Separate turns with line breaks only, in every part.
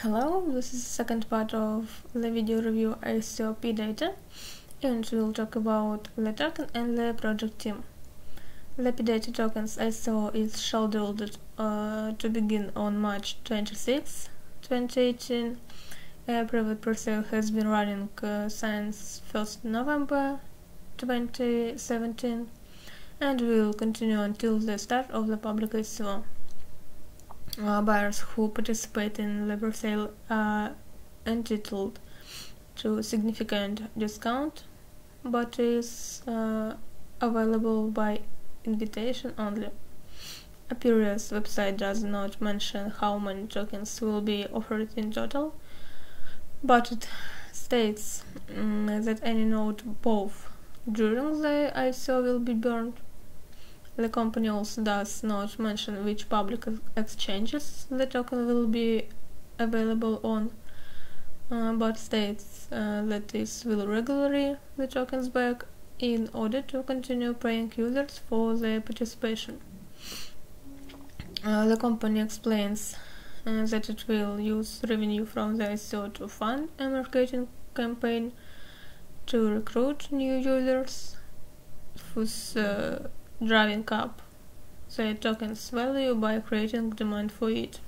Hello, this is the second part of the video review ICO PDATA, and we'll talk about the token and the project team. The PDATA tokens ICO is scheduled to begin on March 26, 2018. A private pre-sale has been running since 1st November 2017 and will continue until the start of the public ICO. Buyers who participate in the pre-sale are entitled to significant discount, but is available by invitation only. Opiria's website does not mention how many tokens will be offered in total, but it states that any node both during the ICO will be burned. The company also does not mention which public exchanges the token will be available on, but states that this will regularly the tokens back in order to continue paying users for their participation. The company explains that it will use revenue from the ICO to fund a marketing campaign to recruit new users, whose driving up the token's value by creating demand for it.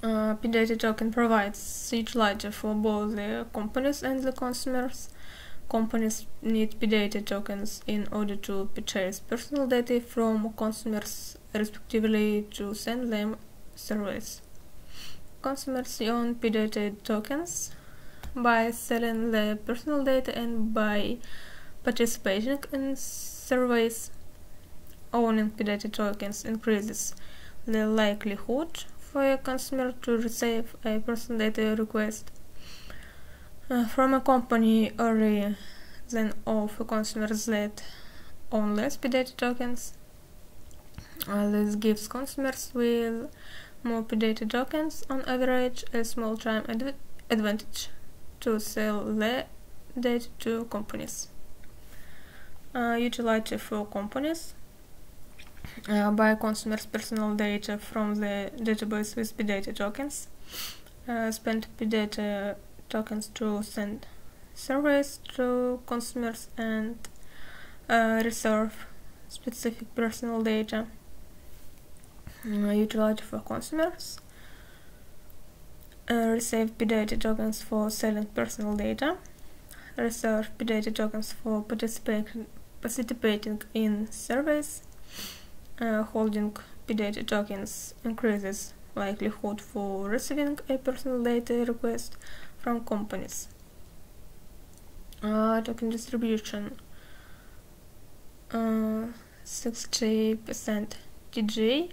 PDATA token provides utility for both the companies and the consumers. Companies need PDATA tokens in order to purchase personal data from consumers, respectively, to send them surveys. Consumers earn PDATA tokens by selling their personal data and by participating in surveys. Owning PDATA tokens increases the likelihood for a consumer to receive a personal data request from a company earlier than of consumers that own less PDATA tokens. This gives consumers with more PDATA tokens on average a small time advantage to sell their data to companies. Utility for companies: buy consumers' personal data from the database with PDATA tokens, spend PDATA tokens to send surveys to consumers, and reserve specific personal data. Utility for consumers: receive PDATA tokens for selling personal data, reserve PDATA tokens for participating in surveys. Holding PDATA tokens increases likelihood for receiving a personal data request from companies. Token distribution: 60% TGA,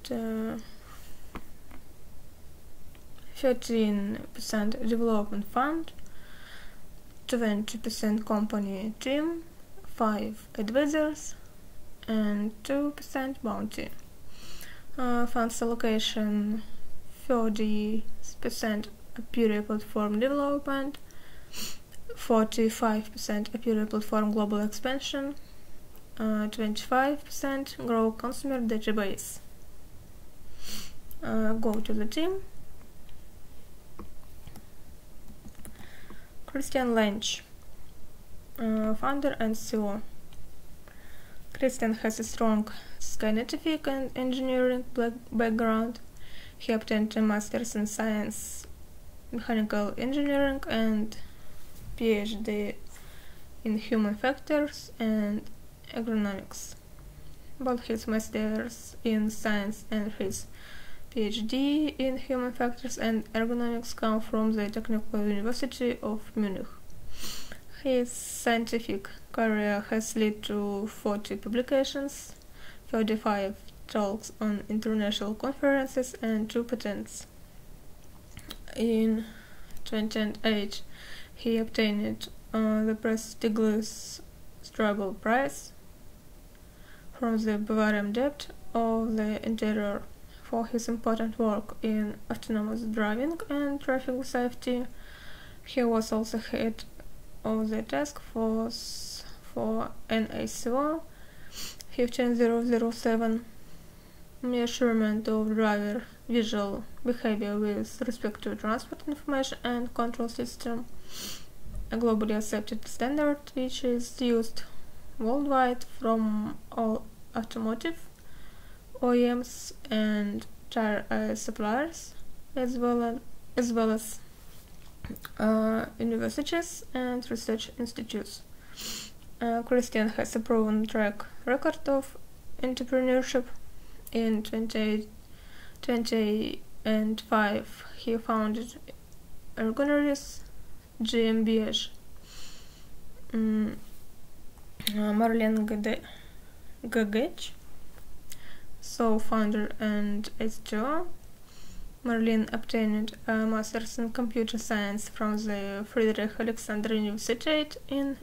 13% development fund, 20% company team, 5 advisors, and 2% bounty. Funds allocation: 30% Opiria platform development, 45% Opiria platform global expansion, 25% grow consumer database. Go to the team. Christian Lynch, founder and CEO. Christian has a strong scientific and engineering background. He obtained a master's in science, mechanical engineering, and PhD in human factors and agronomics. Both his master's in science and his PhD in human factors and ergonomics come from the Technical University of Munich. His scientific career has led to 40 publications, 35 talks on international conferences, and 2 patents. In 2008, he obtained the prestigious Struggle Prize from the Bavarian Dept of the Interior for his important work in autonomous driving and traffic safety. He was also head of the task force for NACO 15007 measurement of driver visual behavior with respect to transport information and control system, a globally accepted standard which is used worldwide from all automotive OEMs and tire suppliers, as well as universities and research institutes. Christian has a proven track record of entrepreneurship. In 2005, he founded Ergonoris GmbH. Marlene Gagech, founder and STO. Marlene obtained a master's in computer science from the Friedrich Alexander University in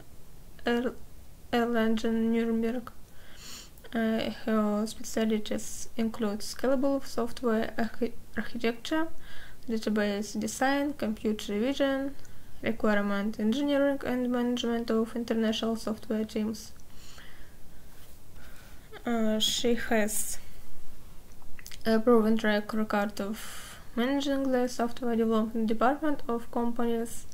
Erlangen, Nuremberg. Her specialties include scalable software architecture, database design, computer vision, requirement engineering, and management of international software teams. She has a proven track record of managing the software development department of companies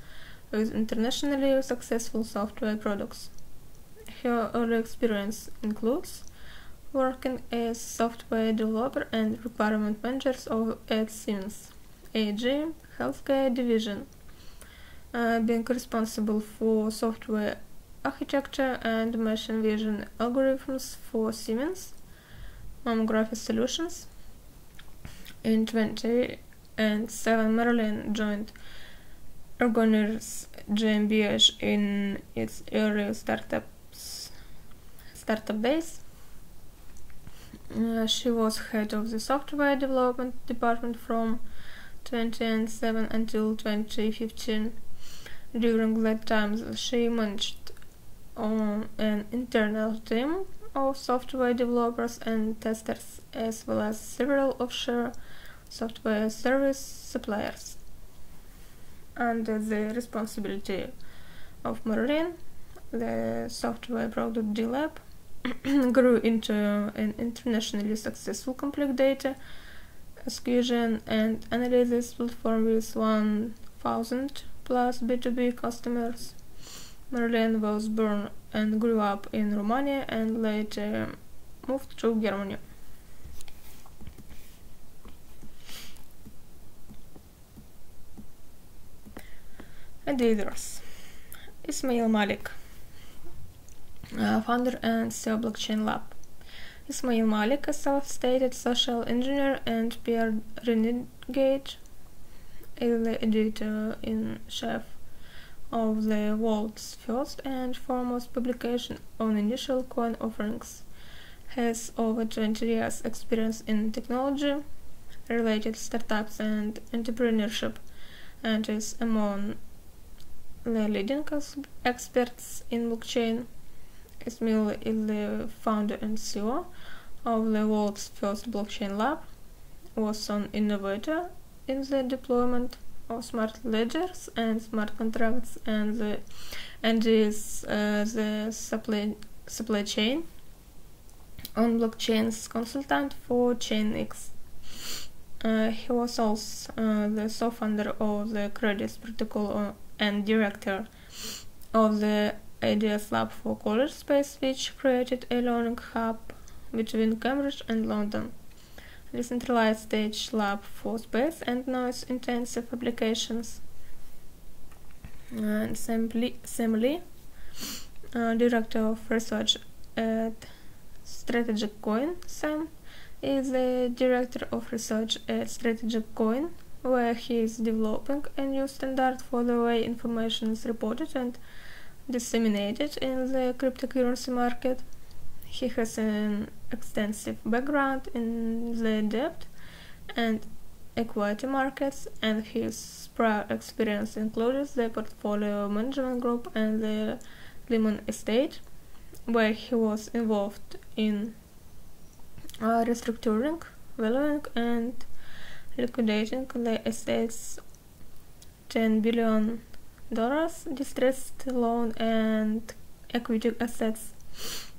with internationally successful software products. Her early experience includes working as software developer and requirement manager at Siemens AG healthcare division, being responsible for software architecture and machine vision algorithms for Siemens mammography solutions. In 2007, Marlene joined Ergonoris GmbH in its early startup days. She was head of the software development department from 2007 until 2015. During that time, she managed an internal team of software developers and testers, as well as several offshore software service suppliers. Under the responsibility of Marlene, the software product D-Lab grew into an internationally successful complex data acquisition and analysis platform with 1,000 plus B2B customers. Marlene was born and grew up in Romania and later moved to Germany. Editors: Ismail Malik, founder and CEO Blockchain Lab. Ismail Malik, a self-stated social engineer and PR renegade, is the editor-in-chief of the world's first and foremost publication on initial coin offerings, has over 20 years experience in technology, related startups and entrepreneurship, and is among the leading experts in blockchain. Ismail is the founder and CEO of the world's first blockchain lab, was an innovator in the deployment of smart ledgers and smart contracts, and is the supply chain on blockchains consultant for ChainX. He was also the co-founder of the Credits Protocol and director of the IDS Lab for College Space, which created a learning hub between Cambridge and London, a decentralized stage lab for space and noise-intensive applications. And Sam Lee, director of research at Strategic Coin. Sam is the director of research at Strategic Coin, where he is developing a new standard for the way information is reported and disseminated in the cryptocurrency market. He has an extensive background in the debt and equity markets, and his prior experience includes the Portfolio Management Group and the Lehman Estate, where he was involved in restructuring, valuing, and liquidating the estate's $10 billion distressed loan and equity assets.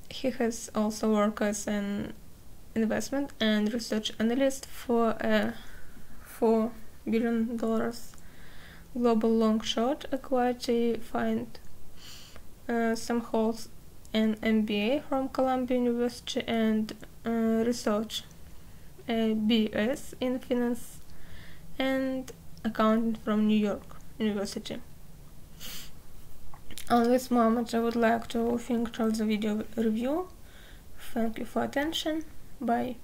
He has also worked as an investment and research analyst for a $4 billion global long short. Equity find some holds an MBA from Columbia University and research a BS in finance and accounting from New York University. On this moment, I would like to finish the video review. Thank you for attention. Bye.